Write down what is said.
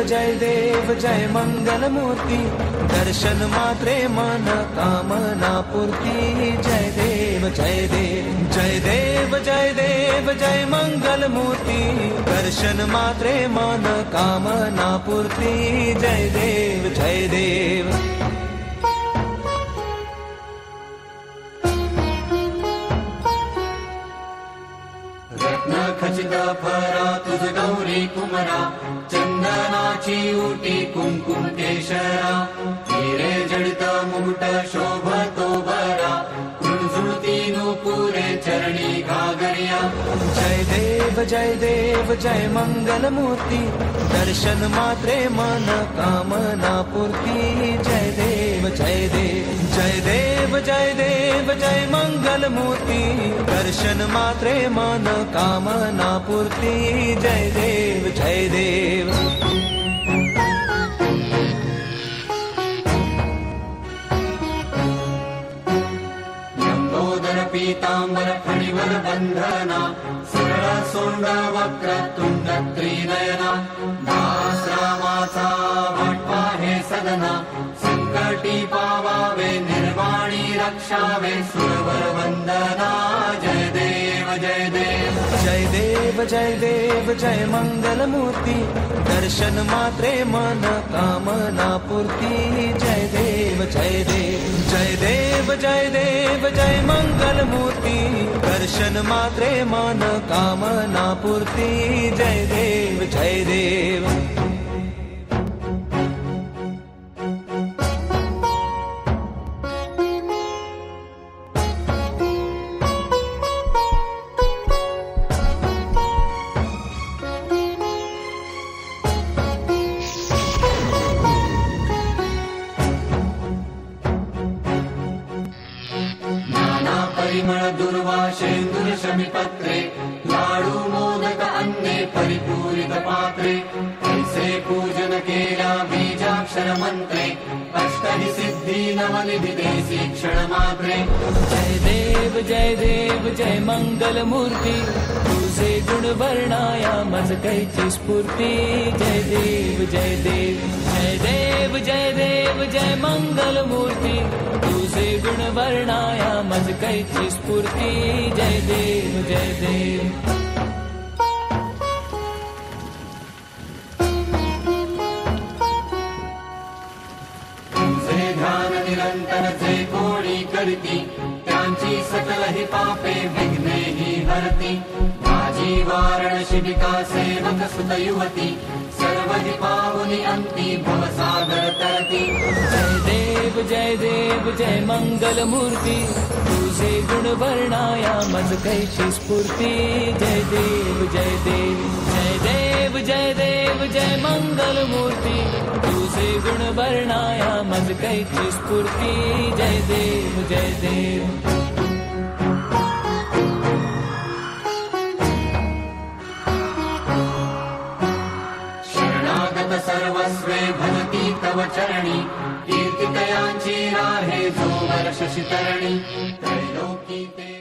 देव जय मंगल मूर्ती दर्शन मात्रे मन कामना पूर्ती जय देव जय देव जय देव जय देव जय मंगल मूर्ती दर्शन मात्रे मन कामना पूर्ती जय देव जय देव खचित फरा तुझ गौरी कुमरा चंदनाची उटी कुंकुम केशरा हिरे जडित मुकुट शोभतो बरा झुळझुळती नूपुरे चरणी घागरिया जय देव जय मंगल मूर्ती दर्शन मात्रे मन कामना पूर्ती जय देव जय देव जय देव जय देव जय मंगल मूर्ती दर्शन मात्रे मन कामना पूर्ती जय देव जय देव पीतांबर फणीवर बंधना सरळ सोंड वक्र तुंड त्रिनयना दास रामाचा वाटपा हे सदना संकटी पावावे निर्वाणी रक्षावे सुरवर वंदना जय देव जय देव जय देव जय देव जय मंगल मूर्ती दर्शन मात्रे मन कामना पूर्ती जय देव जय देव जय देव जय देव जय मंगल मूर्ती दर्शन मात्रे मन कामना पूर्ती जय देव जय देव परिमळ दुर्वाशेंदुर शमीपत्रे लाडू मोदक अन्ने परिपूरित पात्रे ऐसे पूजन केला बीजाक्षर मंत्रे अष्टहि सिद्धी नवनिधि देसी क्षण मात्रे जय देव जय मंगल मूर्ती तुझे गुण वर्णाया मज कैची स्फूर्ती जय देव जय देव जय देव जय देव जय मंगल मूर्ती तुझे गुण वर्णाया मज कैची स्फूर्ती जय देव जय देव ध्यान निरंतर जे कोणी करती त्यांची सकल ही पापे विघ्ने ही हरती माझी वारण शिबिका सेवक सुत युवती सर्व ही पावनी अंती भवसागर तरती जय देव जय मंगल मूर्ती तुझे गुण वर्णाया मज कैची स्फूर्ती जय देव जय देव जय देव जय देव जय मंगल मूर्ती तुझे गुण वर्णाया मज कैची स्फूर्ती जय देव जय देव सर्वस्वे भवती तव चरणी कीर्तितयांची राहे जो वर्ष शितरणी त्रैलोकी ते